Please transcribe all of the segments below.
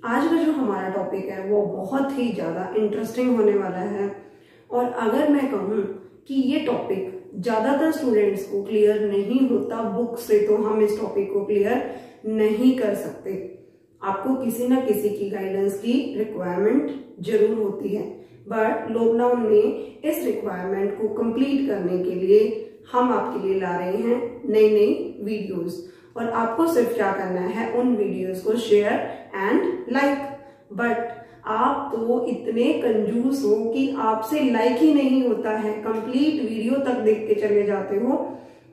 आज का जो हमारा टॉपिक है वो बहुत ही ज़्यादा इंटरेस्टिंग होने वाला है। और अगर मैं कहूँ कि ये टॉपिक ज़्यादातर स्टूडेंट्स को क्लियर नहीं होता बुक से, तो हम इस टॉपिक को क्लियर नहीं कर सकते। आपको किसी ना किसी की गाइडेंस की रिक्वायरमेंट जरूर होती है, बट लॉकडाउन में इस रिक्वायरमेंट को कंप्लीट करने के लिए हम आपके लिए ला रहे हैं नई नई वीडियोस। और आपको सिर्फ क्या करना है, उन वीडियोस को शेयर एंड लाइक। बट आप तो इतने कंजूस हो कि आपसे लाइक ही नहीं होता है, कंप्लीट वीडियो तक देख के चले जाते हो,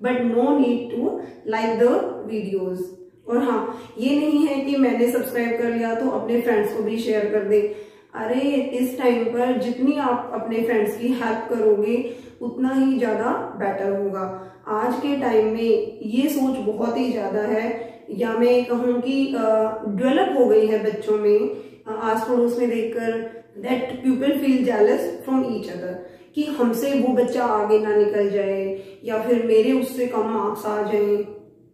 but no need to like the videos. और हाँ, ये नहीं है कि मैंने सब्सक्राइब कर लिया तो अपने फ्रेंड्स को भी शेयर कर दे। अरे इस टाइम पर जितनी आप अपने फ्रेंड्स की हेल्प करोगे उतना ही ज्यादा बेटर होगा। आज के टाइम में ये सोच बहुत ही ज्यादा है, या मैं कहूँ कि डेवलप हो गई है बच्चों में, आस पड़ोस में देखकर, that people feel jealous from each other, कि हमसे वो बच्चा आगे ना निकल जाए या फिर मेरे उससे कम मार्क्स आ जाए।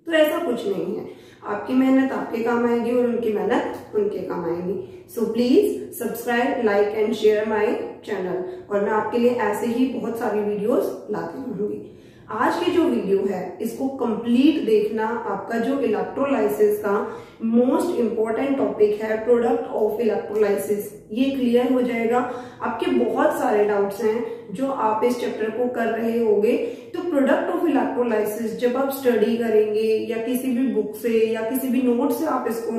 तो ऐसा कुछ नहीं है, आपकी मेहनत आपके काम आएगी और उनकी मेहनत उनके काम आएगी। So please subscribe, like and share my channel, और मैं आपके लिए ऐसे ही बहुत सारी वीडियोस लाती रहूंगी। आज की जो वीडियो है इसको कंप्लीट देखना। आपका जो इलेक्ट्रोलाइसिस का मोस्ट इंपॉर्टेंट टॉपिक है, प्रोडक्ट ऑफ इलेक्ट्रोलाइसिस, ये क्लियर हो जाएगा। आपके बहुत सारे डाउट्स हैं जो आप इस चैप्टर को कर रहे होंगे। तो प्रोडक्ट ऑफ इलेक्ट्रोलाइसिस जब आप स्टडी करेंगे या किसी भी बुक से या किसी भी नोट से आप इसको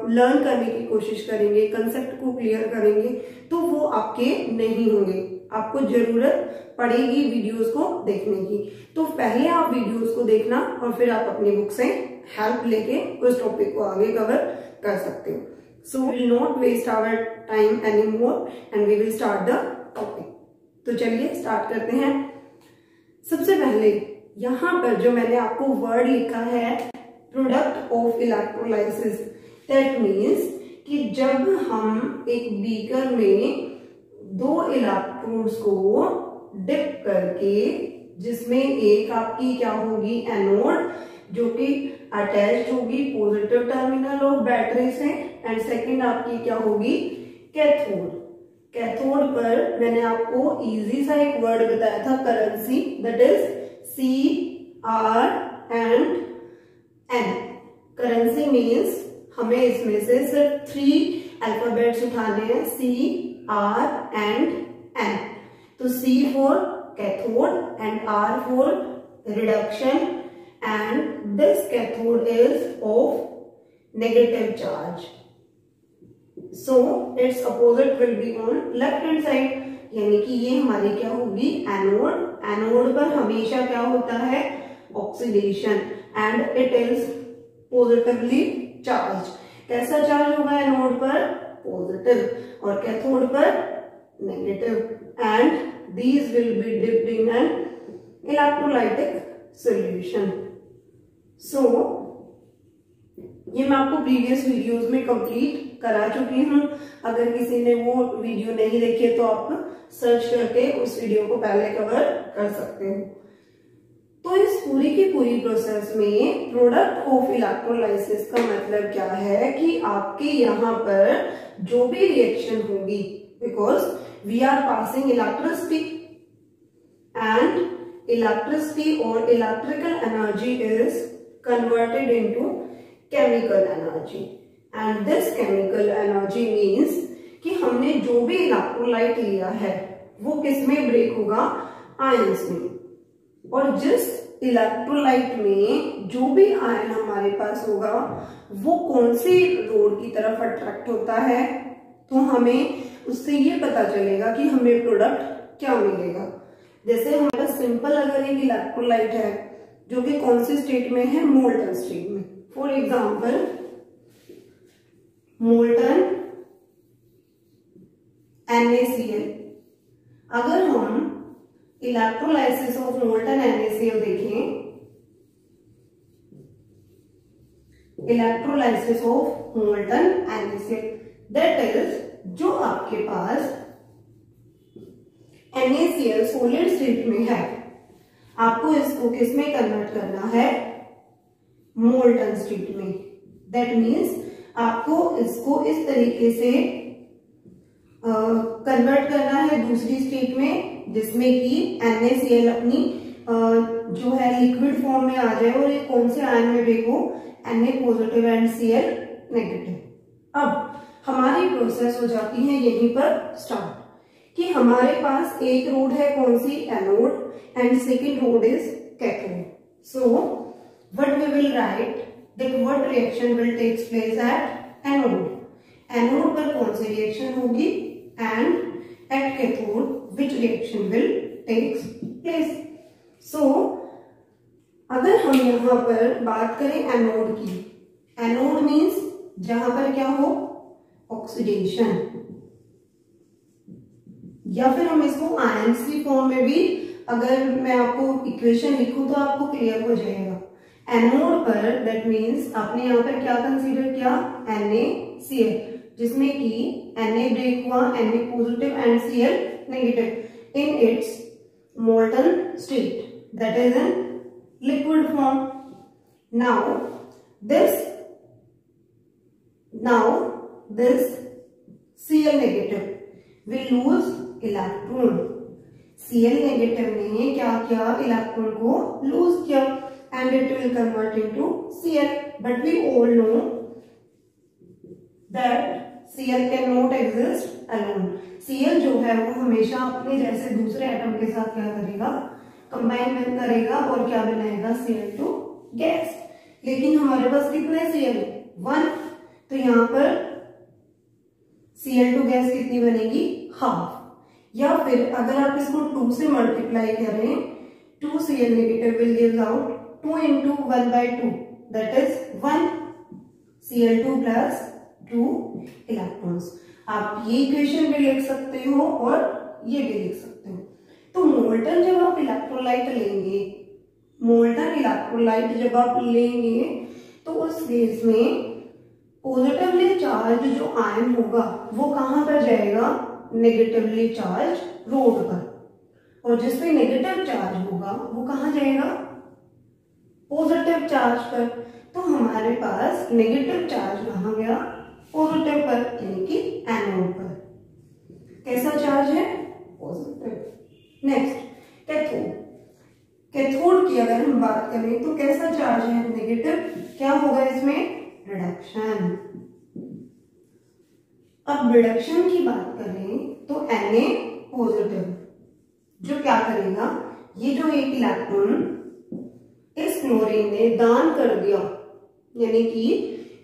लर्न करने की कोशिश करेंगे, कंसेप्ट को क्लियर करेंगे, तो वो आपके नहीं होंगे। आपको जरूरत पड़ेगी वीडियोस को देखने की। तो पहले आप वीडियोस को देखना और फिर आप अपनी बुक से हेल्प लेके उस टॉपिक को आगे कवर कर सकते हो। So will not waste our time any more and we will start the topic. तो चलिए स्टार्ट करते हैं। सबसे पहले यहाँ पर जो मैंने आपको वर्ड लिखा है, product of electrolysis, that means कि जब हम एक बीकर में दो इलेक्ट्रोड्स को डिप करके, जिसमें एक आपकी क्या होगी, एनोड, जो कि अटैच होगी पॉजिटिव टर्मिनल ऑफ बैटरी से, एंड सेकंड आपकी क्या होगी, कैथोड। कैथोड पर मैंने आपको इजी सा एक वर्ड बताया था, currency, that is CR and N। Currency means हमें इसमें से सिर्फ 3 अल्फाबेट्स उठाने हैं, CR एंड N। तो C for cathode and R for reduction, and this cathode is of negative charge, so it's opposite will be on left hand side. यानी कि ये हमारी क्या होगी, एनोड। एनोड पर हमेशा क्या होता है, oxidation, and it is positively charge. कैसा चार्ज होगा एनोड पर, पॉजिटिव, और कैथोड पर negative, and these will be dipped in an electrolytic solution. So ये मैं आपको प्रीवियस वीडियोस में कंप्लीट करा चुकी हूँ। अगर किसी ने वो वीडियो नहीं देखी है तो आप सर्च करके उस वीडियो को पहले कवर कर सकते हो। तो इस पूरी की पूरी प्रोसेस में प्रोडक्ट ऑफ इलेक्ट्रोलाइसिस का मतलब क्या है कि आपके यहाँ पर जो भी रिएक्शन होगी, because we are passing electricity, and electricity or electrical energy is converted into chemical energy, and this chemical energy means कि हमने जो भी इलेक्ट्रोलाइट लिया है वो किस में ब्रेक होगा, आयंस में। और जिस इलेक्ट्रोलाइट में जो भी आयन हमारे पास होगा वो कौन सी रोड की तरफ अट्रैक्ट होता है, तो हमें उससे ये पता चलेगा कि हमें प्रोडक्ट क्या मिलेगा। जैसे हमारा सिंपल अगर एक इलेक्ट्रोलाइट है जो कि कौन सी स्टेट में है, मोल्टन स्टेट में, फॉर एग्जांपल मोल्टन NaCl। अगर हम इलेक्ट्रोलाइसिस ऑफ मोल्टन NaCl देखें, electrolysis of molten NaCl, that is जो आपके पास NaCl सॉलिड स्टेट में है, आपको इसको किसमें कन्वर्ट करना है, मोल्टन स्टेट में। दैट मीन्स आपको इसको इस तरीके से कन्वर्ट करना है दूसरी स्टेट में, जिसमें कि NaCl अपनी जो है लिक्विड फॉर्म में आ जाए और ये कौन से आयन में ब्रेक हो, Na positive and Cl negative. अब हमारी प्रोसेस हो जाती है यहीं पर स्टार्ट कि हमारे पास एक रोड है कौन सी, anode, and second road is cathode. So what we will write that what reaction will takes place at anode. Anode पर कौन सी रिएक्शन होगी and at cathode which reaction will takes place. So अगर हम यहाँ पर बात करें एनोड की, एनोड मीन्स जहां पर क्या हो, ऑक्सीडेशन, या फिर हम इसको आयंस की फॉर्म में भी अगर मैं आपको इक्वेशन लिखूं तो आपको क्लियर हो जाएगा। एनोड पर दैट मीन्स आपने यहाँ पर क्या कंसीडर किया, NaCl, जिसमें कि Na ब्रेक हुआ, Na positive and Cl negative in its molten state that is in liquid form. Now this Cl negative will lose electron. Cl negative ने क्या किया, इलेक्ट्रॉन को लूज किया and it will convert into Cl, but we all know that Cl can not exist alone. Cl जो है वो हमेशा अपने जैसे दूसरे एटम के साथ क्या करेगा, कंबाइन करेगा और क्या बनाएगा, Cl2 गैस। लेकिन हमारे पास कितने Cl, 1, तो यहाँ पर Cl2 गैस कितनी बनेगी, हाफ। या फिर अगर आप इसको 2 से मल्टीप्लाई करें, 2 Cl negative will give out 2 into 1/2 that is 1 Cl2 plus 2 electrons. आप ये इक्वेशन भी लिख सकते हो और ये भी लिख सकते हो। तो मोल्टन जब आप इलेक्ट्रोलाइट लेंगे, मोल्टन इलेक्ट्रोलाइट जब आप लेंगे तो उस केस में पॉजिटिवली चार्ज जो आयन होगा वो कहां पर जाएगा, नेगेटिवली चार्ज रोड पर, और जिसपे नेगेटिव चार्ज होगा वो कहां जाएगा, पॉजिटिव चार्ज पर। तो हमारे पास नेगेटिव चार्ज कहां गया, पॉजिटिव पर, यानी कि एनोड पर। कैसा चार्ज है, पॉजिटिव। Next cathode. कैथोड की अगर हम बात करें तो कैसा चार्ज है, नेगेटिव। क्या होगा इसमें, रिडक्शन। अब रिडक्शन की बात करें तो Na पॉजिटिव जो क्या करेगा, ये जो एक इलेक्ट्रॉन इस क्लोरीन ने दान कर दिया, यानी कि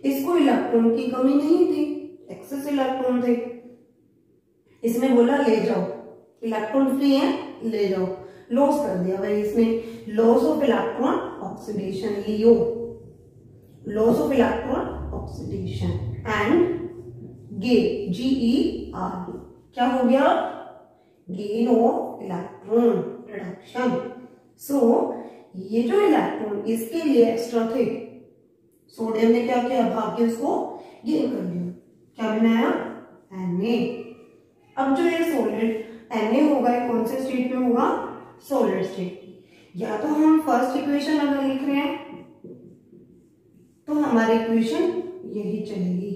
इसको इलेक्ट्रॉन की कमी नहीं थी, एक्सेस इलेक्ट्रॉन थे, इसमें बोला ले जाओ, इलेक्ट्रॉन फ्री है ले जाओ, लॉस कर दिया भाई इसने, loss of electron oxidation, Leo, loss of electron oxidation and gain, GER, क्या हो गया, गेन ऑफ इलेक्ट्रॉन, रिडक्शन। सो ये जो इलेक्ट्रॉन इसके लिए एक्स्ट्रा थे, सोडियम ने क्या किया, भाग के उसको गेन कर लिया, क्या बनाया, Na। अब जो ये सॉलिड Na होगा कौन से स्टेट में होगा, सॉलिड स्टेट। या तो हम फर्स्ट इक्वेशन अगर लिख रहे हैं तो हमारी इक्वेशन यही चलेगी,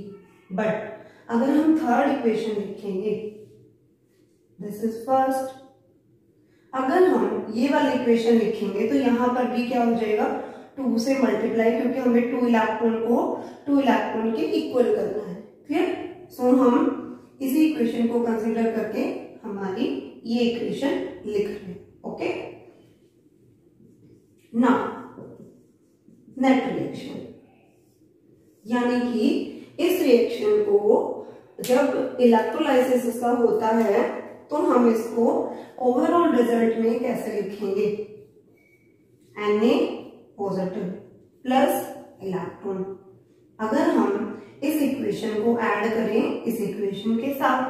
बट अगर हम थर्ड इक्वेशन लिखेंगे, दिस इज फर्स्ट, अगर हम ये वाली इक्वेशन लिखेंगे तो यहां पर भी क्या हो जाएगा, 2 से मल्टीप्लाई, क्योंकि हमें 2 इलेक्ट्रॉन को 2 इलेक्ट्रॉन के इक्वल करना है, क्लियर। सो हम इसी इक्वेशन को कंसीडर करके हमारी ये इक्वेशन लिख रहे हैं, ओके। नाउ नेट रिएक्शन, यानी कि इस रिएक्शन को जब इलेक्ट्रोलाइसिस इसका होता है तो हम इसको ओवरऑल रिजल्ट में कैसे लिखेंगे, Na पॉजिटिव प्लस इलेक्ट्रॉन। अगर हम इस इक्वेशन को ऐड करें इस इक्वेशन के साथ,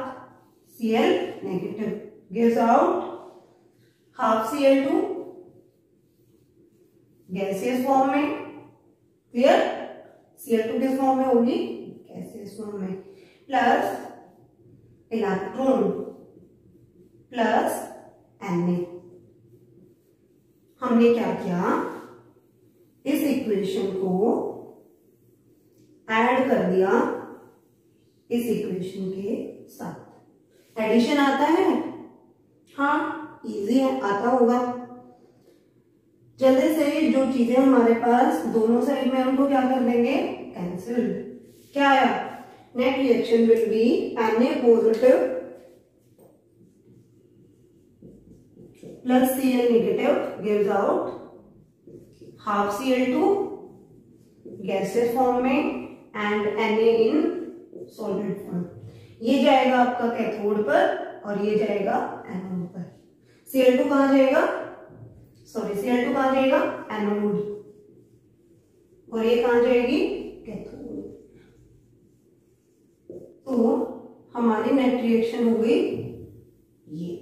Cl negative gives out half Cl2 gaseous form में, क्लियर। Cl2 किस फॉर्म में होगी, गैसियस फॉर्म में, प्लस इलेक्ट्रॉन प्लस Na। हमने क्या किया, इस इक्वेशन को ऐड कर दिया इस इक्वेशन के साथ। एडिशन आता है? हाँ, इजी है, आता होगा। जल्दी से जो चीजें हमारे पास दोनों साइड में, उनको क्या कर देंगे? कैंसिल। क्या आया? Net reaction will be Na positive plus Cl negative gives out half Cl2 gases form में and Na in solid form. ये जाएगा आपका कैथोड पर और ये जाएगा एनोड पर। Cl2 कहां जाएगा? Cl2 कहां जाएगा? एनोड। और ये कहां जाएगी? कैथोड। तो हमारी नेट रिएक्शन हो गई ये।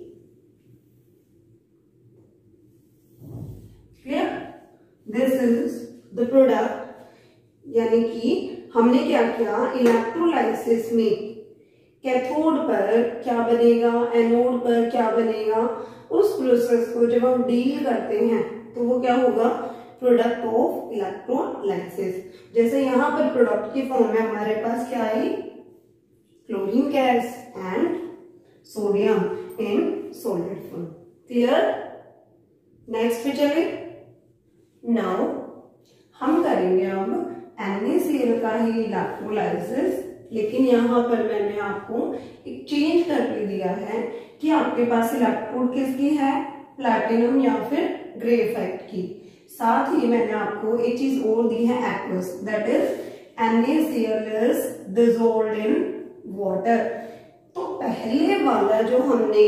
Clear? This is the product. यानी कि हमने क्या किया, इलेक्ट्रोलाइसिस में कैथोड पर क्या बनेगा, एनोड पर क्या बनेगा, उस प्रोसेस को जब हम डील करते हैं तो वो क्या होगा? Product of electrolysis. जैसे यहां पर प्रोडक्ट की फॉर्म में हमारे पास क्या आई? Chlorine gas and sodium in solid form. Clear? Next पे चले। नाउ हम करेंगे अब NaCl का ही इलेक्ट्रोलाइसिस, लेकिन यहाँ पर मैंने आपको एक चेंज करके दिया है कि आपके पास इलेक्ट्रोड किसकी है? प्लैटिनम या फिर ग्रेफाइट की। साथ ही मैंने आपको एक चीज और दी है, aqueous, that is NaCl is dissolved in water. तो पहले वाला जो हमने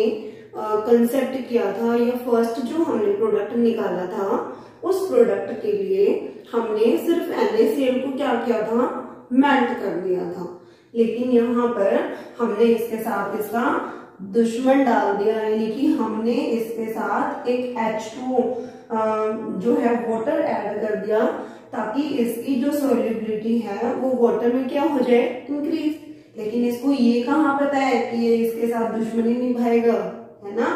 कंसेप्ट किया था या फर्स्ट जो हमने प्रोडक्ट निकाला था, उस प्रोडक्ट के लिए हमने सिर्फ NaCl को क्या किया था? मेल्ट कर दिया था। लेकिन यहाँ पर हमने इसके साथ इसका दुश्मन डाल दिया, यानी कि हमने इसके साथ एक H2 जो है वाटर ऐड कर दिया, ताकि इसकी जो सॉल्युबिलिटी है वो वाटर में क्या हो जाए? इंक्रीज। लेकिन इसको ये कहाँ पता है कि ये इसके साथ दुश्मनी निभाएगा, है ना?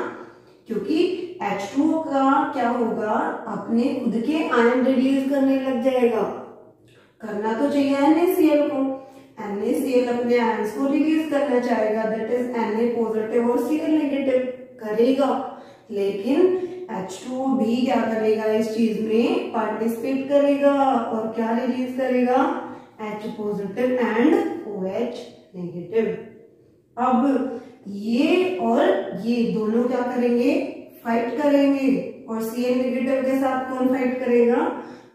क्योंकि H2O का क्या होगा? अपने खुद के आयन रिलीज करने लग जाएगा। करना तो चाहिए NaCl को। NaCl अपने आयन्स को रिलीज करना चाहेगा, दैट इज Na पॉजिटिव और Cl नेगेटिव करेगा। लेकिन H2O भी क्या करेगा? इस चीज में पार्टिसिपेट करेगा और क्या रिलीज करेगा? H positive and OH negative. अब ये और ये दोनों क्या करेंगे? फाइट करेंगे। और Cl नेगेटिव के साथ कौन फाइट करेगा?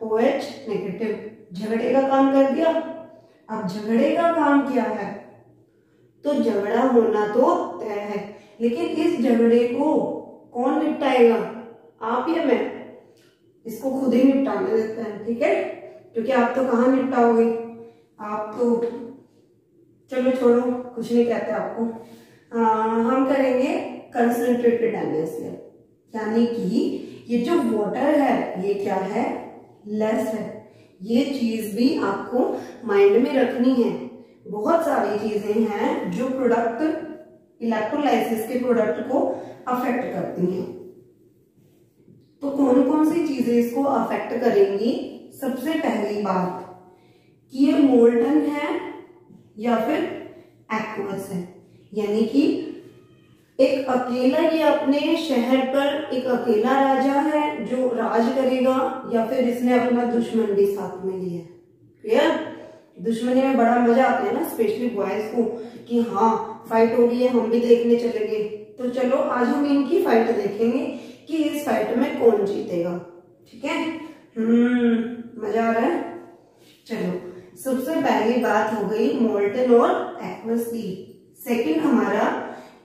OH negative. झगड़े का काम कर दिया। अब झगड़े का काम क्या है? तो झगड़ा होना तो तय है, लेकिन इस झगड़े को कौन निपटाएगा? आप या मैं? इसको खुद ही निपटाने देते हैं, ठीक है? क्योंकि आप तो कहाँ निपटाओगे? आप तो चलो छोड़ो, कुछ नहीं कहते आपको। हम करेंगे कंसंट्रेटेड NaCl, यानी कि ये जो वाटर है ये क्या है? लेस है। ये चीज भी आपको माइंड में रखनी है। बहुत सारी चीजें हैं जो प्रोडक्ट, इलेक्ट्रोलाइसिस के प्रोडक्ट को अफेक्ट करती हैं। तो कौन कौन सी चीजें इसको अफेक्ट करेंगी? सबसे पहली बात कि ये मोल्टन है या फिर एक्वस है, यानी कि एक अकेला ये अपने शहर पर एक अकेला राजा है जो राज करेगा, या फिर इसने अपना दुश्मन भी साथ में लिया। क्लियर? दुश्मनी में बड़ा मजा आता है ना, स्पेशली बॉयज को, कि हाँ फाइट हो रही है, हम भी देखने चलेंगे। तो चलो आज हम इनकी फाइट देखेंगे कि इस फाइट में कौन जीतेगा। ठीक है? मजा आ रहा है? चलो, सबसे पहली बात हो गई मोल्टन और एक्वस की। सेकंड हमारा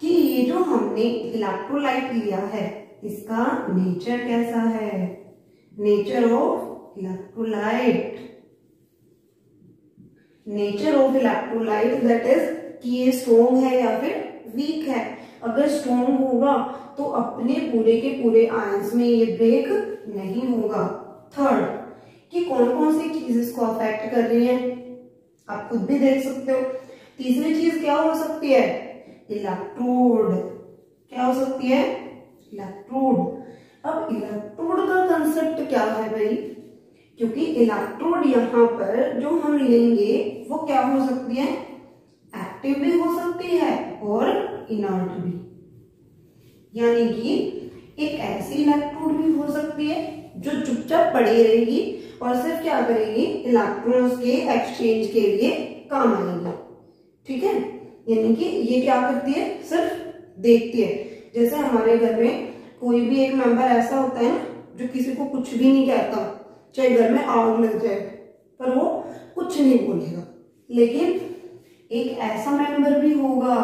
कि ये जो हमने इलेक्ट्रोलाइट लिया है इसका नेचर कैसा है? Nature of electrolyte, nature of electrolyte that is कि ये स्ट्रॉन्ग है या फिर वीक है। अगर स्ट्रॉन्ग होगा तो अपने पूरे के पूरे आयंस में ये ब्रेक नहीं होगा। थर्ड कि कौन कौन सी चीज इसको अफेक्ट कर रही है, आप खुद भी देख सकते हो। तीसरी चीज क्या हो सकती है? इलेक्ट्रोड। क्या हो सकती है? इलेक्ट्रोड। अब इलेक्ट्रोड का कंसेप्ट क्या है भाई? क्योंकि इलेक्ट्रोड यहाँ पर जो हम लेंगे वो क्या हो सकती है, एक्टिव भी हो सकती है और इनर्ट भी। यानी कि एक ऐसी इलेक्ट्रोड भी हो सकती है जो चुपचाप पड़ी रहेगी और सिर्फ क्या करेगी, इलेक्ट्रॉन्स के एक्सचेंज के लिए काम आएगी। ठीक है, यानी कि ये क्या करती है, सिर्फ देखती है। जैसे हमारे घर में कोई भी एक मेंबर ऐसा होता है जो किसी को कुछ भी नहीं कहता, चाहे घर में आग लग जाए पर वो कुछ नहीं बोलेगा। लेकिन एक ऐसा मेंबर भी होगा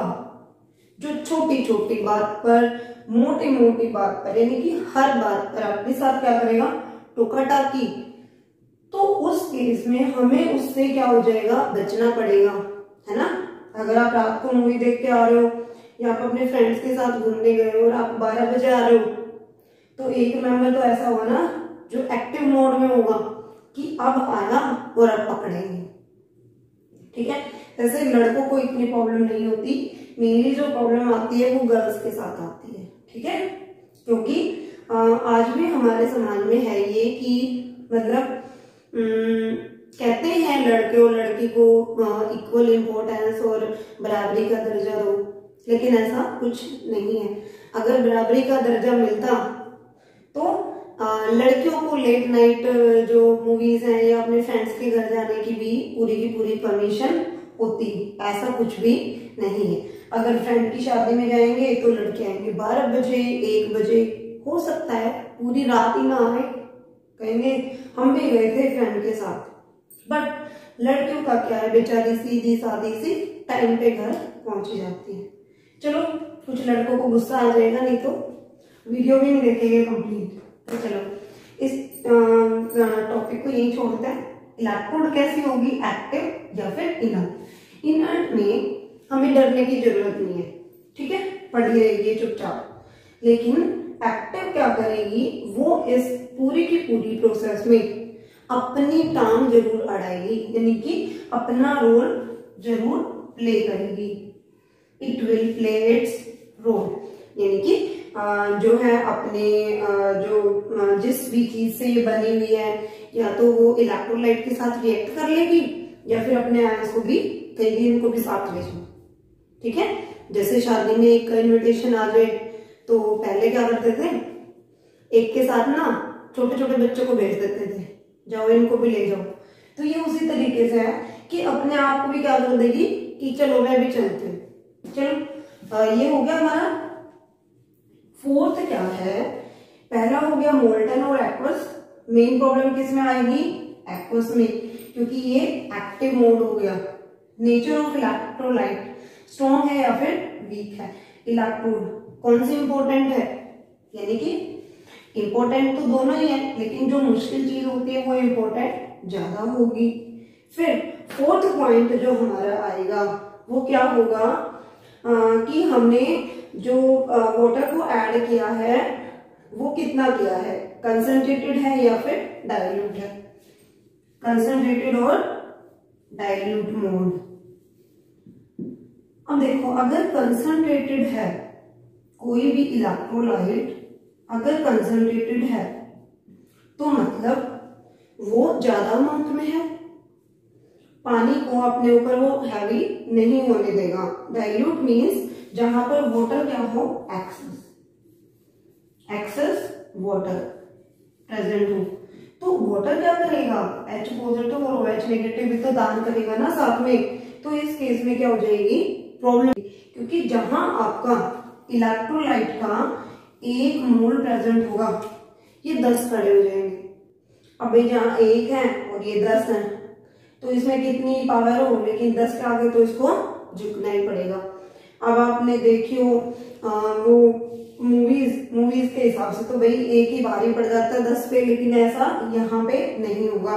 जो छोटी छोटी बात पर, मोटी मोटी बात पर, यानी कि हर बात पर आपके साथ क्या करेगा, टोका टाकी। तो उस केस में हमें उससे क्या हो जाएगा, बचना पड़ेगा, है ना। अगर आप रात को मूवी देख के आ रहे हो या आप अपने फ्रेंड्स के साथ घूमने गए हो और आप 12 बजे आ रहे हो, तो एक मेंबर तो ऐसा होगा ना जो एक्टिव मोड में होगा कि अब आया और अब पकड़ेंगे। ठीक है, जैसे लड़कों को इतनी प्रॉब्लम नहीं होती, मेनली जो प्रॉब्लम आती है वो गर्ल्स के साथ आती है। ठीक है, क्योंकि आज भी हमारे समाज में है ये कि मतलब कहते हैं लड़के और लड़की को इक्वल इम्पोर्टेंस और बराबरी का दर्जा दो, लेकिन ऐसा कुछ नहीं है। अगर बराबरी का दर्जा मिलता तो लड़कियों को लेट नाइट जो मूवीज हैं या अपने फ्रेंड्स के घर जाने की भी पूरी की पूरी परमिशन होती, ऐसा कुछ भी नहीं है। अगर फ्रेंड की शादी में जाएंगे तो लड़के आएंगे 12 बजे 1 बजे, हो सकता है पूरी रात ही ना आए, कहेंगे हम भी गए थे फ्रेंड के साथ। बट लड़कियों का क्या है, बेचारी सीधी सादी सी टाइम पे घर पहुंच जाती है। चलो, कुछ लड़कों को गुस्सा आ जाएगा, नहीं तो वीडियो भी नहीं देखेंगे कंप्लीट। तो चलो इस टॉपिक को यही छोड़ते हैं। इलेक्ट्रोड कैसी होगी, एक्टिव या फिर इनर्ट। इनर्ट में हमें डरने की जरूरत नहीं है, ठीक है, पड़ी रहेगी चुपचाप। लेकिन एक्टिव क्या करेगी, वो इस पूरी की पूरी प्रोसेस में अपनी टांग जरूर अड़ाएगी, यानी कि अपना रोल जरूर प्ले करेगी। It will play its role, यानी कि जो है अपने जो जिस भी चीज से ये बनी हुई है, या तो वो इलेक्ट्रोलाइट के साथ रिएक्ट कर लेगी या फिर अपने आयंस को भी कहेगी इनको भी साथ ले जाओ। ठीक है, जैसे शादी में एक इनविटेशन आ जाए तो पहले क्या करते थे, एक के साथ ना छोटे छोटे बच्चों को भेज देते थे, जाओ इनको भी ले जाओ। तो ये उसी तरीके से है कि अपने आप को भी क्या कर देगी कि चलो मैं भी चलती हूँ। चलो ये हो गया हमारा। फोर्थ क्या है, पहला हो गया मोल्टन और एक्वस। मेन प्रॉब्लम किस में आएगी, एक्वस में, क्योंकि ये एक्टिव मोड हो गया। नेचर ऑफ इलेक्ट्रोलाइट, स्ट्रॉन्ग है या फिर वीक है। इलेक्ट्रोड कौन सी इंपॉर्टेंट है, यानी कि इंपॉर्टेंट तो दोनों ही है, लेकिन जो मुश्किल चीज होती है वो इंपॉर्टेंट ज्यादा होगी। फिर फोर्थ पॉइंट जो हमारा आएगा वो क्या होगा कि हमने जो वाटर को ऐड किया है वो कितना किया है, कंसंट्रेटेड है या फिर डाइल्यूट है। कंसंट्रेटेड और डाइल्यूट मोड। अब देखो, अगर कंसंट्रेटेड है कोई भी इलेक्ट्रोलाइट, अगर कंसंट्रेटेड है तो मतलब वो ज्यादा अमाउंट में है, पानी को अपने ऊपर वो हैवी नहीं होने देगा। डाइल्यूट मीन्स जहां पर वाटर क्या हो, एक्सेस वाटर प्रेजेंट हो। तो वाटर क्या करेगा, H पॉजिटिव और OH नेगेटिव भी तो दान करेगा ना साथ में। तो इस केस में क्या हो जाएगी प्रॉब्लम, क्योंकि जहां आपका इलेक्ट्रोलाइट का 1 मोल प्रेजेंट होगा, ये 10 खड़े हो जाएंगे। अब जहां 1 है और ये 10 है, तो इसमें कितनी पावर हो, लेकिन 10 के आगे तो इसको झुकना ही पड़ेगा। अब आपने देखी हो वो मूवीज के हिसाब से तो भाई एक ही भारी पड़ जाता है 10 पे, लेकिन ऐसा यहाँ पे नहीं होगा,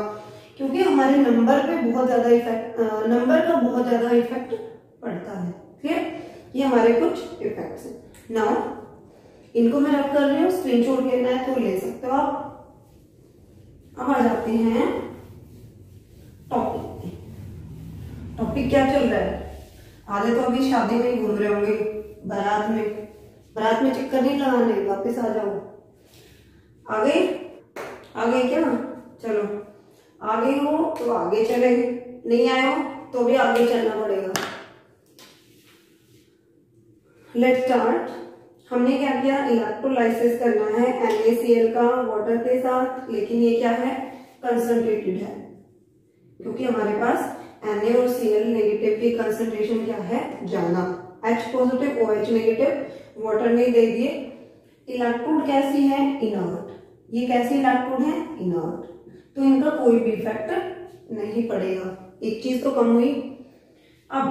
क्योंकि हमारे नंबर पे बहुत ज्यादा इफेक्ट, नंबर का बहुत ज्यादा इफेक्ट पड़ता है। क्लियर, ये हमारे कुछ इफेक्ट्स हैं। नाउ इनको मैं रब कर रही हूँ, स्क्रीनशॉट लेना है तो ले सकते हो आप। अब आ जाते हैं टॉपिक। टॉपिक क्या चल रहा है, आधे तो अभी शादी में ही घूम रहे होंगे, बारात में चक्कर नहीं लगाने, वापस आ जाओ। आ गए क्या, चलो आगे हो तो आगे चलेंगे, नहीं आए हो तो भी आगे चलना पड़ेगा। Let's start. हमने क्या किया, इलेक्ट्रोलाइसिस करना है NaCl का वाटर के साथ, लेकिन ये क्या है, कंसंट्रेटेड है, क्योंकि हमारे पास Na और Cl नेगेटिव की कंसंट्रेशन क्या है, ज्यादा। H positive OH negative water में दे दिए। इलेक्ट्रोड कैसी है, इनर्ट। ये कैसी इलेक्ट्रोड है, इनर्ट, तो इनका कोई भी इफेक्ट नहीं पड़ेगा, एक चीज तो कम हुई। अब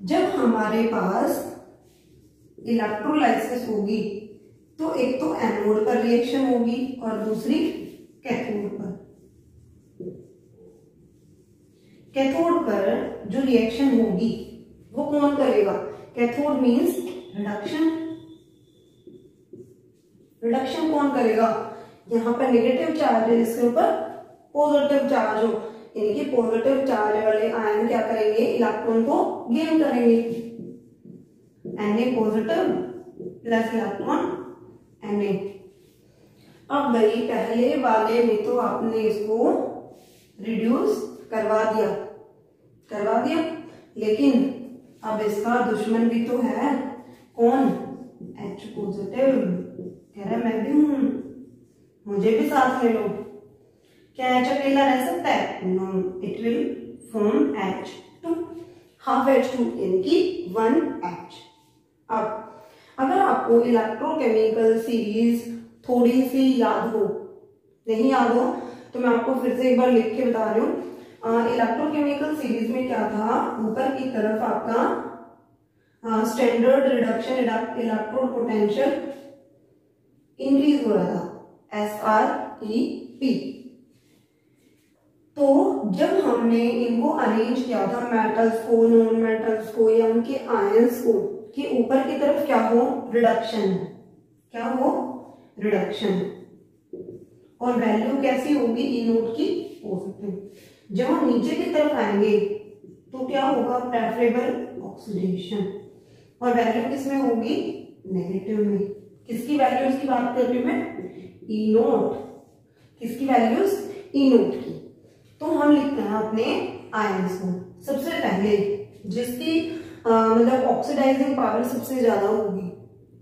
जब हमारे पास इलेक्ट्रोलाइसिस होगी तो एक तो एनोड पर रिएक्शन होगी और दूसरी कैथोड पर। कैथोड पर जो रिएक्शन होगी वो कौन करेगा, कैथोड मींस रिडक्शन। रिडक्शन कौन करेगा, यहाँ पर नेगेटिव चार्ज है जिसके ऊपर पॉजिटिव चार्ज हो, यानी कि पॉजिटिव चार्ज वाले आयन क्या करेंगे, इलेक्ट्रॉन को गेन करेंगे। Na positive plus electron Na। अब भाई पहले वाले में तो आपने इसको रिड्यूस करवा दिया, लेकिन अब इसका दुश्मन भी तो है, कौन, H पॉजिटिव। कह रहा मैं भी हूं, मुझे भी साथ ले लो। क्या H अकेला रह सकता है, no, it will form H2, half H2 यानी कि 1H। अब अगर आपको इलेक्ट्रोकेमिकल सीरीज थोड़ी सी याद हो, नहीं याद हो तो मैं आपको फिर से एक बार लिख के बता रही हूँ। इलेक्ट्रोकेमिकल सीरीज में क्या था, ऊपर की तरफ आपका standard reduction electrode potential increase हो रहा था, SREP। तो जब हमने इनको अरेंज किया था, मेटल्स को, नॉन मेटल्स को या उनके आयंस को, कि ऊपर की तरफ क्या हो, रिडक्शन, क्या हो, रिडक्शन, और वैल्यू कैसी होगी, ई नोट की पॉजिटिव। जब हम नीचे की तरफ आएंगे तो क्या होगा, प्रेफरेबल ऑक्सीडेशन, और वैल्यू किसमें होगी, नेगेटिव में। किसकी वैल्यूज की बात कर रही हूं मैं, ई नोट। किसकी वैल्यूज, ई नोट की। तो हम लिखते हैं अपने आयंस को। सबसे पहले जिसकी मतलब ऑक्सीडाइजिंग पावर सबसे ज्यादा होगी,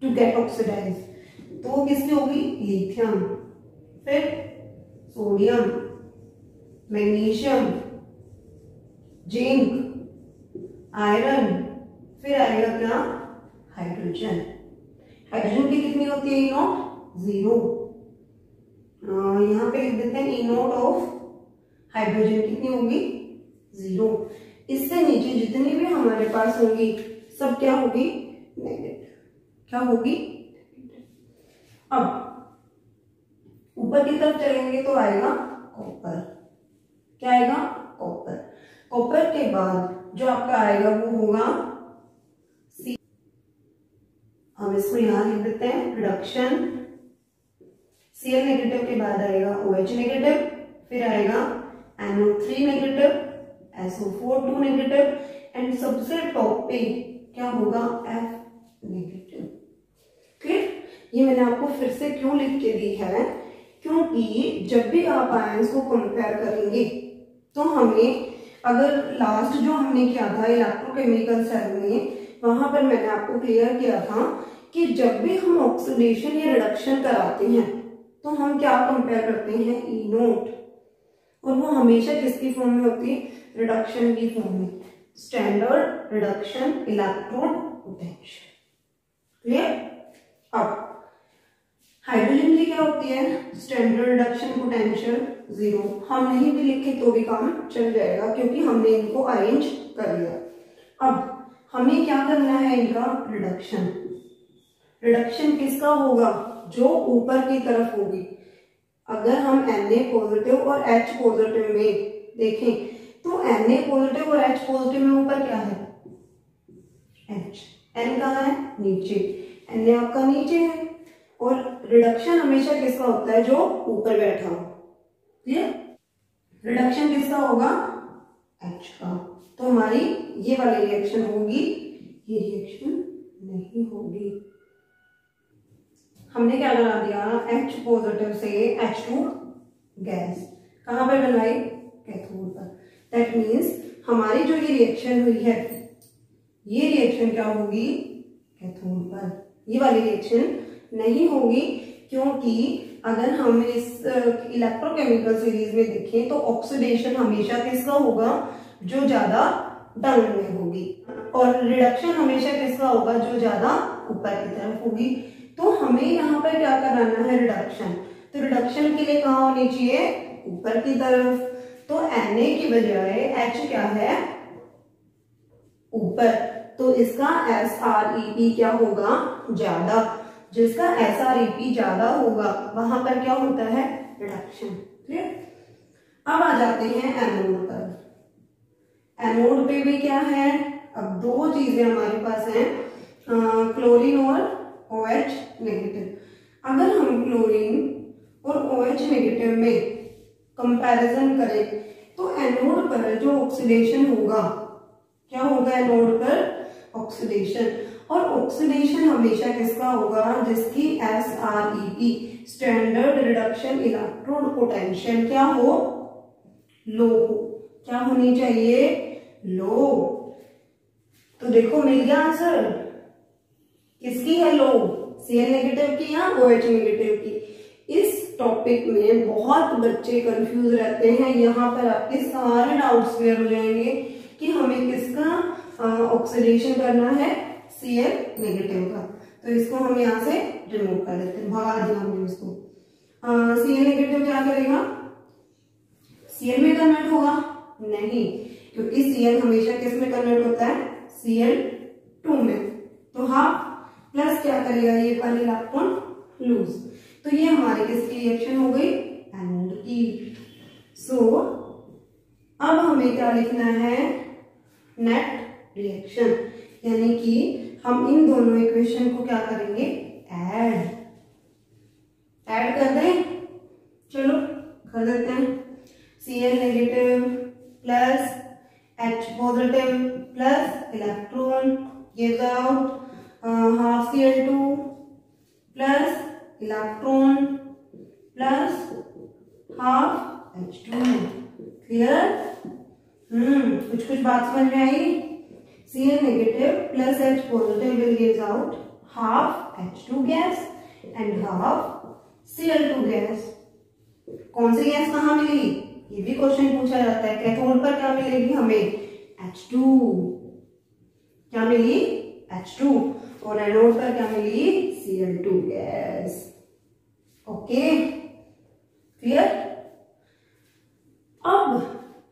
टू गेट ऑक्सीडाइज, तो वो किसकी होगी, लिथियम, फिर सोडियम, मैग्नीशियम, जिंक, आयरन, फिर आएगा क्या, हाइड्रोजन। हाइड्रोजन की कितनी होती है, ई नॉट 0। यहां पे लिख देते हैं ई नॉट ऑफ हाइड्रोजन कितनी होगी, 0। इससे नीचे जितनी भी हमारे पास होंगी सब क्या होगी, नेगेटिव, क्या होगी। अब ऊपर की तरफ चलेंगे तो आएगा कॉपर, क्या आएगा, कॉपर। कॉपर के बाद जो आपका आएगा वो होगा सी, हम इसको यहां लिख देते हैं रिडक्शन। Cl नेगेटिव के बाद आएगा OH नेगेटिव, फिर आएगा NO3 negative, SO4 2 negative, and सबसे टॉप पे क्या होगा, F नेगेटिव। क्लियर। ये मैंने आपको फिर से क्यों लिख के दी है, क्योंकि जब भी आप आयंस को कंपेयर करेंगे तो हमें, अगर लास्ट जो हमने किया था इलेक्ट्रोकेमिकल सेल में, वहां पर मैंने आपको क्लियर किया था कि जब भी हम ऑक्सीडेशन या रिडक्शन कराते हैं तो हम क्या कंपेयर करते हैं, ई नोट, और वो हमेशा किसकी फॉर्म में होती है, रिडक्शन की फॉर्म में, standard reduction electrode potential. Clear. अब हाइड्रोजन की क्या होती है, स्टैंडर्ड रिडक्शन पोटेंशियल 0। हम नहीं भी लिखे तो भी काम चल जाएगा, क्योंकि हमने इनको अरेंज कर लिया। अब हमें क्या करना है, इनका रिडक्शन। रिडक्शन किसका होगा, जो ऊपर की तरफ होगी। अगर हम Na पॉजिटिव और H पॉजिटिव में देखें तो Na पॉजिटिव और H पॉजिटिव में ऊपर क्या है, H, N कहाँ है, नीचे, Na आपका नीचे है, और रिडक्शन हमेशा किसका होता है, जो ऊपर बैठा हो। क्लियर। रिडक्शन किसका होगा, H का। तो हमारी ये वाली रिएक्शन होगी, ये रिएक्शन नहीं होगी। हमने क्या बना दिया, H पॉजिटिव से H2 गैस, कहाँ पर बनवाई? कैथोड पर। दैट मीन्स हमारी जो ये रिएक्शन हुई है, ये रिएक्शन क्या होगी? कैथोड पर। ये वाली रिएक्शन नहीं होगी, क्योंकि अगर हम इस इलेक्ट्रोकेमिकल सीरीज में देखें तो ऑक्सीडेशन हमेशा किसका होगा? जो ज्यादा डाउन में होगी, और रिडक्शन हमेशा किसका होगा? जो ज्यादा ऊपर की तरफ होगी। तो हमें यहाँ पर क्या कराना है? रिडक्शन। तो रिडक्शन के लिए कहाँ होनी चाहिए? ऊपर की तरफ। तो Na की बजाय H क्या है? ऊपर। तो इसका SREP क्या होगा? ज्यादा। जिसका SREP ज्यादा होगा वहां पर क्या होता है? रिडक्शन। क्लियर? अब आ जाते हैं एनोड पर। एनोड पे भी क्या है? अब दो चीजें हमारे पास हैं, क्लोरीन और OH नेगेटिव। अगर हम क्लोरीन और OH नेगेटिव में कंपैरिजन करें तो एनोड पर जो ऑक्सीडेशन होगा, क्या होगा? एनोड पर ऑक्सीडेशन। और ऑक्सीडेशन हमेशा किसका होगा? जिसकी SREP standard reduction electrode potential क्या हो? लो हो। क्या होनी चाहिए? लो। तो देखो मिल गया आंसर। किसकी है लो? Cl नेगेटिव की या OH नेगेटिव की? इस टॉपिक में बहुत बच्चे कंफ्यूज रहते हैं। यहाँ पर आपके सारे डाउट्स क्लियर हो जाएंगे कि हमें किसका ऑक्सीडेशन करना है? Cl नेगेटिव का। तो इसको हम यहाँ से रिमूव कर देते हैं, भगा दिया हमने इसको। Cl नेगेटिव क्या करेगा? Cl में कन्वर्ट होगा? नहीं, क्योंकि Cl हमेशा किस में कन्वर्ट होता है? Cl2 में। तो हाफ प्लस क्या करेगा? ये वाला इलेक्ट्रॉन लूज। तो ये हमारी किसकी रिएक्शन हो गई? एनोड की। सो अब हमें क्या लिखना है? Net reaction. यानी कि हम इन दोनों इक्वेशन को क्या करेंगे? ऐड कर दें। चलो कर देते हैं। Cl negative plus H positive plus electron gives out half Cl2 plus electron plus half H2। Clear? कुछ बात समझ में आई? Cl negative plus H positive will gives out half H2 gas and half Cl2 gas. कौन सी gas कहाँ मिली? ये भी question पूछा जाता है। कैथोड पर क्या मिलेगी हमें? H2। क्या मिली? H2। और एनोड पर क्या मिली? Cl2 gas. Okay, clear? अब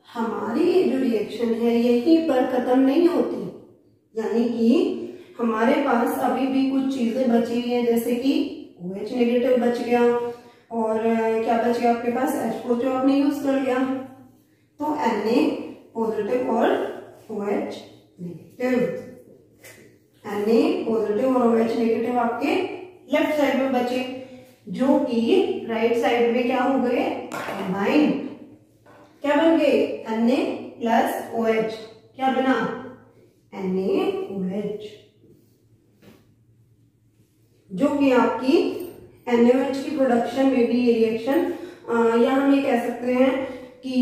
हमारी जो रिएक्शन है यहीं पर खत्म नहीं होती, यानी कि हमारे पास अभी भी कुछ चीजें बची हुई हैं, जैसे कि OH नेगेटिव बच गया और क्या बच गया आपके पास? H पॉजिटिव आपने यूज कर लिया। तो Na पॉजिटिव और OH नेगेटिव। Na पॉजिटिव और OH नेगेटिव आपके लेफ्ट साइड में बचे, जो कि राइट साइड में क्या हो गए? कंबाइन। क्या बन गए? Na plus OH। क्या बना? NaOH, जो कि आपकी NaOH की प्रोडक्शन में भी ये रिएक्शन, या हम ये कह सकते हैं कि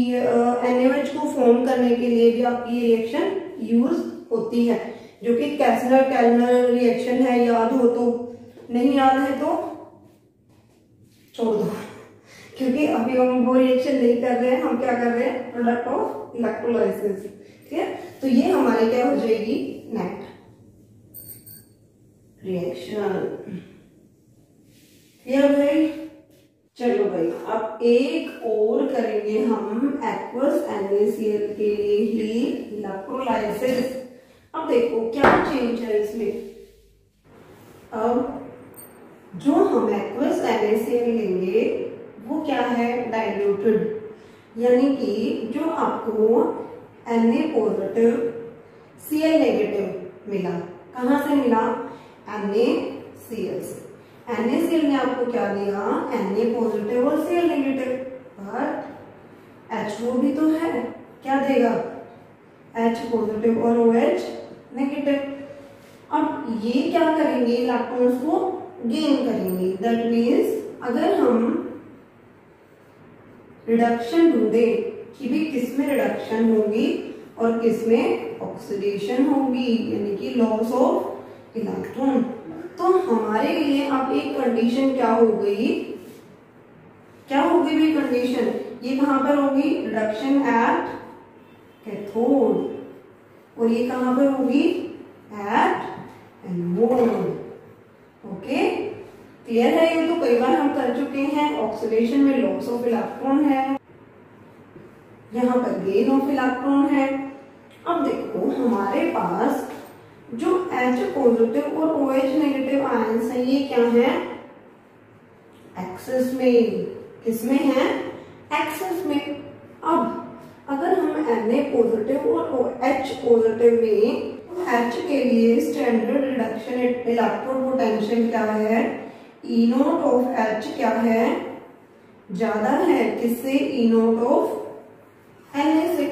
NaOH को फॉर्म करने के लिए भी आपकी ये रिएक्शन यूज होती है, जो कि कैसलर-केल्नर रिएक्शन है। याद हो तो, नहीं याद है तो छोड़ दो, क्योंकि अभी हम वो रिएक्शन नहीं कर रहे हैं, हम क्या कर रहे हैं? Product of electrolysis. ठीक है, तो ये हमारी क्या हो जाएगी? Net reaction. क्लियर भाई? चलो भाई, अब एक और करेंगे हम एक्वस NaCl के लिए इलेक्ट्रोलाइसिस। अब देखो क्या चेंज है इसमें। अब जो हम एक्वस NaCl लेंगे वो क्या है? डाइल्यूटेड। यानी कि जो आपको Na पॉजिटिव Cl नेगेटिव मिला, कहाँ से मिला? NaCl से। NaCl ने आपको क्या दिया? Na पॉजिटिव और Cl नेगेटिव, बट H2 भी तो है, क्या देगा? H पॉजिटिव और OH नेगेटिव। अब ये क्या करेंगे? इलेक्ट्रॉन्स को गेन करेंगे। दैट मीन्स अगर हम रिडक्शन ढूंढे कि भी किस में रिडक्शन होगी और किस में ऑक्सीडेशन होगी, यानी कि लॉस ऑफ इलेक्ट्रॉन। तो हमारे लिए अब एक कंडीशन क्या हो गई भाई कंडीशन, ये कहां पर होगी, रिडक्शन एट कैथोड, और ये कहां पर होगी, एट एनोड। ओके, क्लियर है? ये तो कई बार हम कर चुके हैं। ऑक्सीडेशन में लॉस ऑफ इलेक्ट्रॉन है, यहाँ पर गेन ऑफ इलेक्ट्रॉन है। अब देखो हमारे पास जो H पॉजिटिव और OH नेगेटिव आयंस है, ये क्या है, एक्सेस में। किसमें है, एक्सेस में। अब अगर हम Na पॉजिटिव और H पॉजिटिव में, H के लिए स्टैंडर्ड रिडक्शन इलेक्ट्रॉन पोटेंशियल क्या है, E नॉट ऑफ H क्या है, ज्यादा है किससे, E नॉट ऑफ Na से।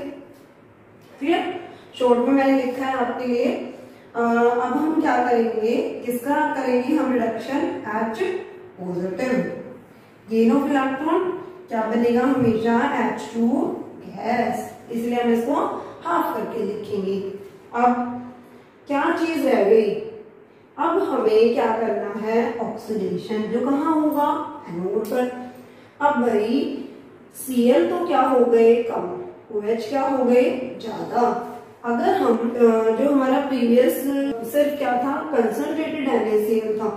क्लियर? शॉर्ट में मैंने लिखा है आपके लिए। अब हम क्या करेंगे, किसका करेंगे हम reduction, H positive. Gain of electron क्या बनेगा, हमेशा H2 गैस, इसलिए हम इसको हाफ करके लिखेंगे। अब क्या चीज रह गई, अब हमें क्या करना है, ऑक्सीडेशन, जो कहाँ होगा, एनोड पर। अब भाई Cl तो क्या हो गए, कम, OH क्या हो गए, ज्यादा। अगर हम जो हमारा प्रीवियस सिर्फ क्या था, कंसंट्रेटेड NaCl था,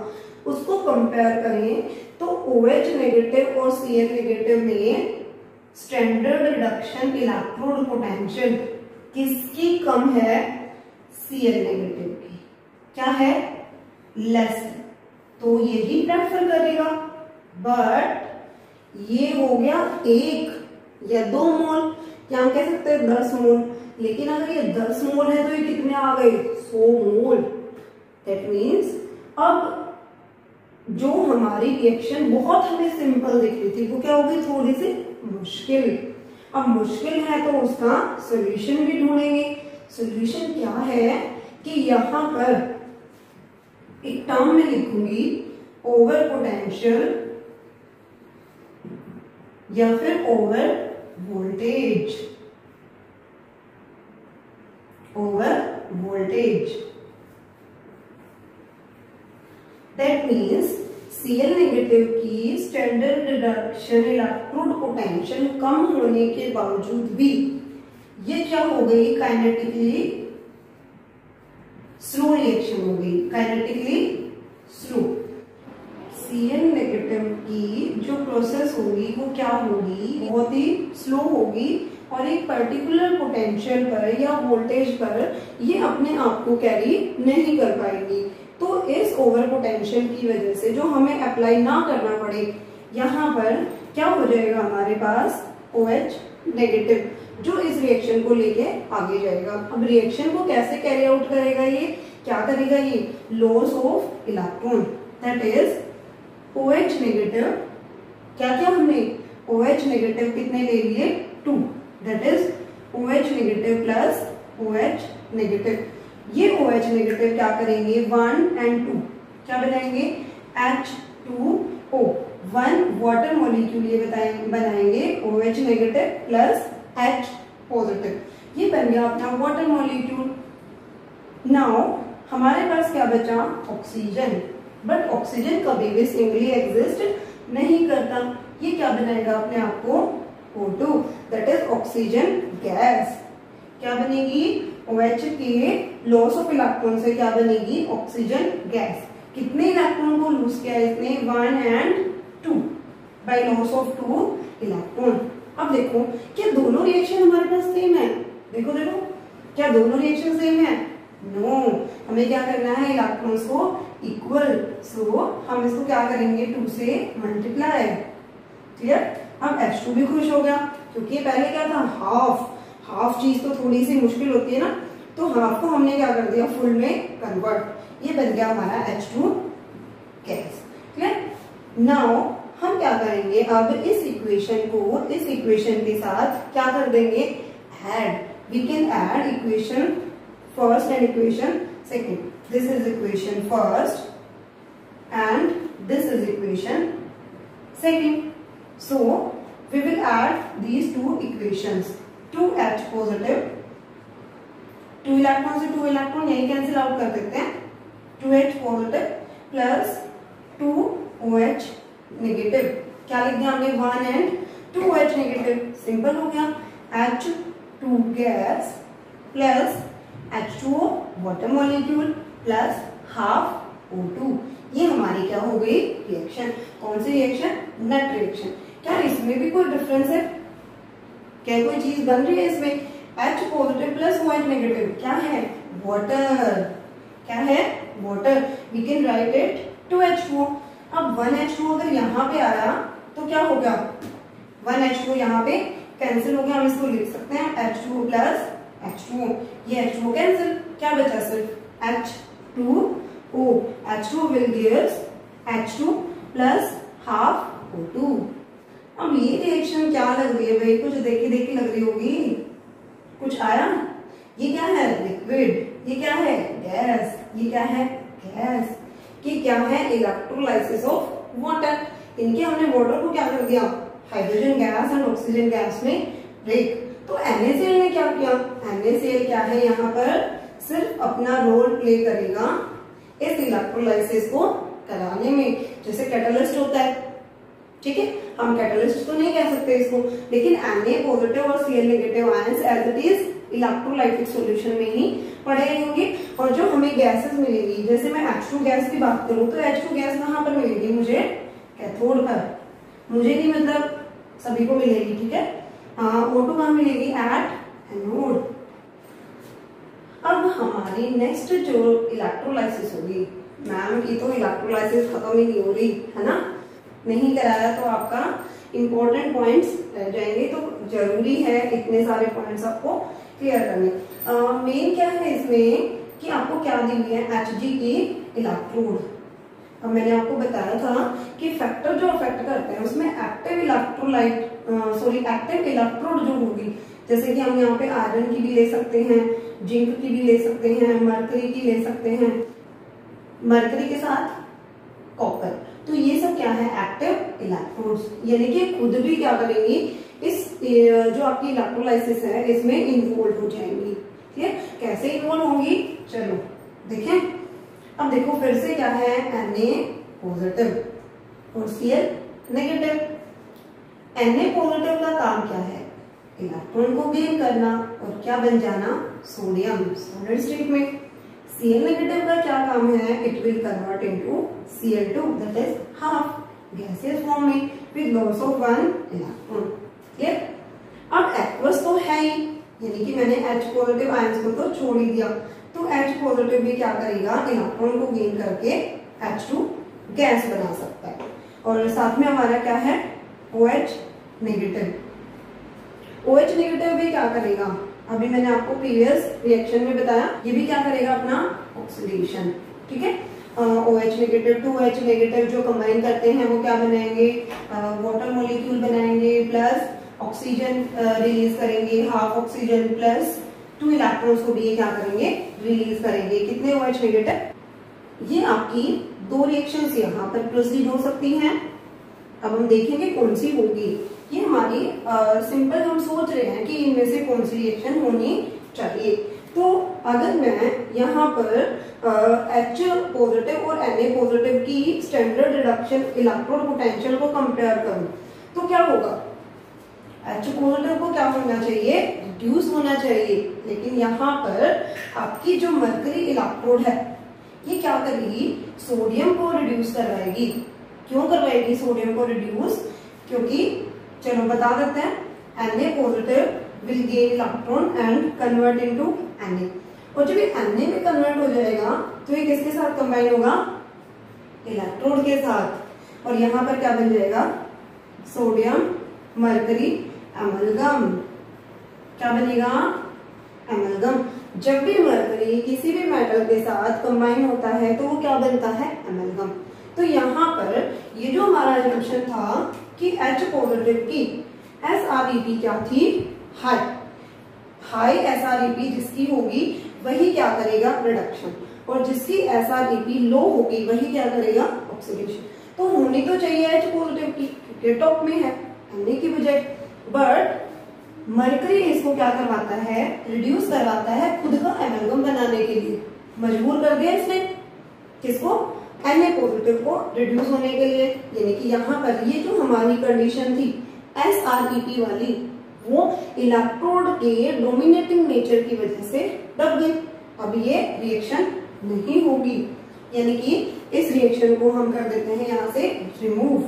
उसको कंपेयर करें तो OH नेगेटिव और Cl नेगेटिव में स्टैंडर्ड रिडक्शन इलेक्ट्रोड पोटेंशियल किसकी कम है, Cl नेगेटिव की। क्या है, लेस, तो यही प्रेफर करेगा। बट ये हो गया 1 या 2 मोल, या हम कह सकते हैं 10 मोल। लेकिन अगर ये 10 मोल है तो ये कितने आ गए, 100 मोल। दैट मीन्स अब जो हमारी रिएक्शन बहुत हमें सिंपल दिख रही थी, वो क्या होगी, थोड़ी सी मुश्किल। अब मुश्किल है तो उसका सॉल्यूशन भी ढूंढेंगे। सॉल्यूशन क्या है कि यहां पर एक टर्म में लिखूंगी, ओवर पोटेंशियल या फिर over voltage. Over voltage, that means Cl negative की स्टैंडर्ड रिडक्शन इलेक्ट्रोड पोटेंशियल कम होने के बावजूद भी ये क्या हो गई, काइनेटिकली स्लो रिएक्शन हो गई, काइनेटिकली स्लो। Cl नेगेटिव की जो प्रोसेस होगी वो क्या होगी, बहुत ही स्लो होगी, और एक पर्टिकुलर पोटेंशियल पर या वोल्टेज पर ये अपने आप को कैरी नहीं कर पाएगी। तो इस ओवर पोटेंशियल की वजह से जो हमें अप्लाई ना करना पड़े, यहाँ पर क्या हो जाएगा हमारे पास OH नेगेटिव, जो इस रिएक्शन को लेके आगे जाएगा। अब रिएक्शन को कैसे कैरी आउट करेगा, ये क्या करेगा, ये loss of electron, that is OH negative. क्या क्या हमने, OH नेगेटिव कितने ले लिए, 2, that is OH negative plus OH negative. ये OH नेगेटिव क्या करेंगे, 1 and 2 क्या बनाएंगे, H2O, 1 वाटर मॉलिक्यूल ये बनाएंगे OH negative plus H positive, ये बन गया अपना वाटर मॉलिक्यूल। नाउ हमारे पास क्या बचा, ऑक्सीजन। बट ऑक्सीजन कभी भी सिंगली एग्जिस्ट नहीं करता, ये क्या बनाएगा अपने आप को, O2, that is oxygen gas. क्या बनेगी, OH के लॉस ऑफ इलेक्ट्रॉन से क्या बनेगी, ऑक्सीजन गैस। कितने इलेक्ट्रॉन को लूज किया इसने, 1 and 2 by loss of 2 electron. अब देखो क्या दोनों रिएक्शन हमारे पास सेम है, देखो देखो क्या दोनों रिएक्शन सेम है, नो। हमें क्या करना है, इलेक्ट्रॉन्स को इक्वल, सो हम इसको क्या करेंगे, 2 से मल्टीप्लाई। क्लियर? अब H2 भी खुश हो गया, क्योंकि पहले क्या था, हाफ चीज तो थोड़ी सी मुश्किल होती है ना, तो हाफ को हमने क्या कर दिया, फुल में कन्वर्ट, ये बन गया हमारा H2 गैस। क्लियर? नाउ हम क्या करेंगे, अब इस इक्वेशन को इस इक्वेशन के साथ क्या कर देंगे, add. We can add equation first and equation second. This is equation first and this is equation second. So we will add these two equations, 2H positive, 2 electron से 2 इलेक्ट्रॉन यही cancel out कर देते हैं, 2H positive plus 2OH negative. क्या लिख दिया हमने, 1 and 2OH negative, simple हो गया। H2 gas plus H2O water molecule plus half O2, ये हमारी क्या हो गई रिएक्शन। कौन सी रिएक्शन, नेट रिएक्शन। क्या इसमें भी कोई डिफरेंस है, क्या कोई चीज बन रही है इसमें, H positive plus OH negative क्या है, वाटर, क्या है water. We can write it 2H2O। अब 1H2O अगर यहाँ पे आ रहा तो क्या हो गया, 1H2O यहाँ पे कैंसिल हो गया, हम इसको लिख सकते हैं H2O प्लस H2O, ये H2O कैंसिल, क्या बचा सिर्फ H2O, H2O will gives H2 plus half O2। अब ये रिएक्शन क्या लग रही है भाई, कुछ देखी लग रही होगी, कुछ आया, ये क्या है लिक्विड, ये क्या है गैस, ये क्या है गैस, ये क्या है इलेक्ट्रोलाइसिस ऑफ वाटर। इनके हमने वाटर को क्या कर दिया, hydrogen gas and oxygen gas में ब्रेक। तो NaCl ने क्या किया, NaCl क्या है यहाँ पर सिर्फ अपना रोल प्ले करेगा इस इलेक्ट्रोलाइसिस को कराने में, जैसे कैटलिस्ट होता है, ठीक है। हम कैटलिस्ट तो नहीं कह सकते इसको, लेकिन Na पॉजिटिव और Cl negative ions as it is electrolytic solution में ही पड़े होंगे। और जो हमें गैसेस मिलेगी, जैसे मैं H2 गैस की बात करूं तो H2 गैस कहाँ पर मिलेगी मुझे, कैथोड पर, मुझे नहीं मतलब सभी को मिलेगी, ठीक है। O2 कहाँ मिलेगी, एट एनोड। अब हमारी नेक्स्ट जो इलेक्ट्रोलाइसिस होगी, मैम की तो इलेक्ट्रोलाइसिस खत्म ही नहीं हो रही है ना, नहीं कराया तो आपका इंपॉर्टेंट पॉइंट्स रह जाएंगे, तो जरूरी है इतने सारे पॉइंट्स आपको क्लियर करने। मेन क्या है इसमें कि आपको क्या दी हुई है, Hg की इलेक्ट्रोड। अब मैंने आपको बताया था कि फैक्टर जो अफेक्ट करते हैं उसमें एक्टिव इलेक्ट्रोड जो होगी, जैसे कि हम यहाँ पे आयरन की भी ले सकते हैं, जिंक की भी ले सकते हैं, मरकरी की ले सकते हैं, मरकरी के साथ कॉपर, तो ये सब क्या है एक्टिव इलेक्ट्रोड्स, यानी कि खुद भी क्या करेंगी इस जो आपकी इलेक्ट्रोलाइसिस है इसमें इन्वॉल्व हो जाएंगी। ठीक है, कैसे इन्वॉल्व होंगी चलो देखें। अब देखो फिर से क्या है, Na पॉजिटिव और Cl नेगेटिव। Na पॉजिटिव का काम क्या है, इलेक्ट्रॉन को गेन करना और क्या बन जाना, सोडियम सॉलिड स्टेट में। Cl नेगेटिव का क्या काम है, it will convert into Cl2 that is half gaseous form में with loss of 1 electron. Clear. अब एक्वस तो है ही, यानी कि मैंने H पॉजिटिव आयंस को तो छोड़ ही दिया, तो H पॉजिटिव भी क्या करेगा, इलेक्ट्रॉन को गेन करके H2 गैस बना सकता है। और साथ में हमारा क्या है, OH नेगेटिव। OH नेगेटिव भी क्या करेगा, अभी मैंने आपको प्रीवियस रिएक्शन में बताया, ये भी क्या करेगा अपना ऑक्सीडेशन। ठीक है, OH negative two OH negative जो कंबाइन करते हैं वो क्या बनाएंगे, वाटर मॉलिक्यूल बनाएंगे प्लस ऑक्सीजन रिलीज करेंगे, हाफ ऑक्सीजन प्लस 2 इलेक्ट्रॉन्स को भी ये क्या करेंगे, रिलीज करेंगे। कितने OH नेगेटिव। ये आपकी 2 रिएक्शंस यहाँ पर प्रोसीड हो सकती हैं। अब हम देखेंगे कौन सी होगी, ये हमारी सिंपल हम सोच रहे हैं कि इनमें से कौन सी रिएक्शन होनी चाहिए। तो अगर मैं यहाँ पर H पॉजिटिव और Na पॉजिटिव की स्टैंडर्ड रिडक्शन इलेक्ट्रोड पोटेंशियल को कंपेयर करूं तो क्या होगा, H पॉजिटिव को क्या होना चाहिए, रिड्यूस होना चाहिए, लेकिन यहाँ पर आपकी जो मरकरी इलेक्ट्रोड है ये क्या करेगी, सोडियम को रिड्यूस करवाएगी। क्यों करवाएगी सोडियम को रिड्यूस, क्योंकि चलो बता देते हैं, Na positive will gain electron and convert into Na, और जब ये Na में कन्वर्ट हो जाएगा तो ये किसके साथ कंबाइन होगा, इलेक्ट्रोड के साथ, और यहाँ पर क्या बन जाएगा, सोडियम मरकरी एमलगम। क्या बनेगा, एमलगम। जब भी मरकरी किसी भी मेटल के साथ कंबाइन होता है तो वो क्या बनता है, एमलगम। तो यहाँ पर ये जो हमारा रिएक्शन था कि H पॉजिटिव की SREP क्या थी, हाई SREP जिसकी होगी वही क्या करेगा, रिडक्शन, और जिसकी SREP लो होगी वही क्या करेगा, ऑक्सीडेशन। तो होनी तो चाहिए H पॉजिटिव की, क्योंकि टॉप में है, Na की बजाय। बट मरकरी इसको क्या करवाता है, रिड्यूस करवाता है खुद का एमालगम बनाने के लिए, मजबूर कर दिया इसने किसको, Na पॉजिटिव को रिड्यूस होने के लिए। यानी कि यहाँ पर ये जो हमारी कंडीशन थी SREP वाली, वो इलेक्ट्रोड के डोमिनेटिंग नेचर की वजह से दब गई। अब ये रिएक्शन नहीं होगी, यानी कि इस रिएक्शन को हम कर देते हैं यहाँ से रिमूव।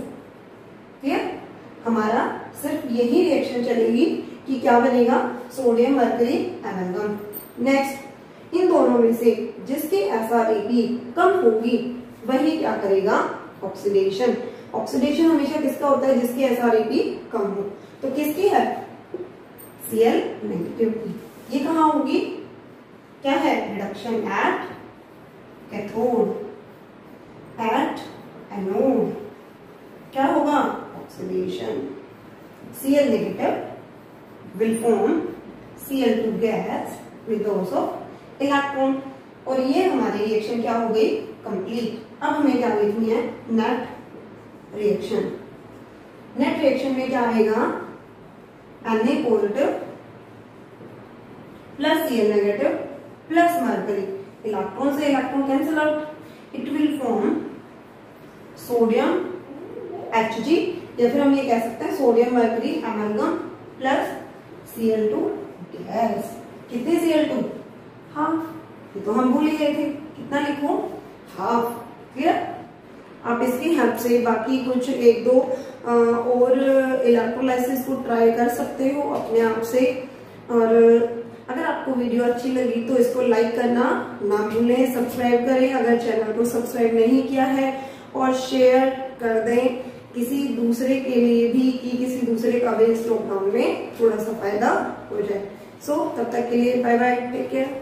क्लियर, हमारा सिर्फ यही रिएक्शन चलेगी कि क्या बनेगा, सोडियम मरकरी एमालगम। नेक्स्ट, इन दोनों में से जिसकी SREP कम होगी वही क्या करेगा, ऑक्सीडेशन। ऑक्सीडेशन हमेशा किसका होता है, जिसकी SREP कम हो। तो किसकी है, Cl नेगेटिव की। ये कहाँ होगी, क्या है, reduction at cathode, at anode क्या होगा, oxidation. Cl negative will form Cl2 gas with loss of electron. और ये हमारी रिएक्शन क्या हो गई, कंप्लीट। अब हमें क्या लिखनी है, नेट रिएक्शन। नेट रिएक्शन में क्या आएगा, Na positive plus Cl negative plus mercury, electron से electron cancel out, it will form sodium Hg, या फिर हम ये कह सकते हैं sodium mercury amalgam plus Cl2 gas. कितने Cl2, हाफ। ये तो हम भूल ही गए थे, कितना लिखो, हाफ। क्लियर, आप इसकी हेल्प से बाकी कुछ एक दो और इलेक्ट्रोलाइसिस को ट्राई कर सकते हो अपने आप से। और अगर आपको वीडियो अच्छी लगी तो इसको लाइक करना ना भूलें, सब्सक्राइब करें अगर चैनल को सब्सक्राइब नहीं किया है, और शेयर कर दें किसी दूसरे के लिए भी, कि किसी दूसरे का भी इस लॉकडाउन में थोड़ा सा फायदा हो जाए। सो तब तक के लिए बाय बाय, टेक केयर।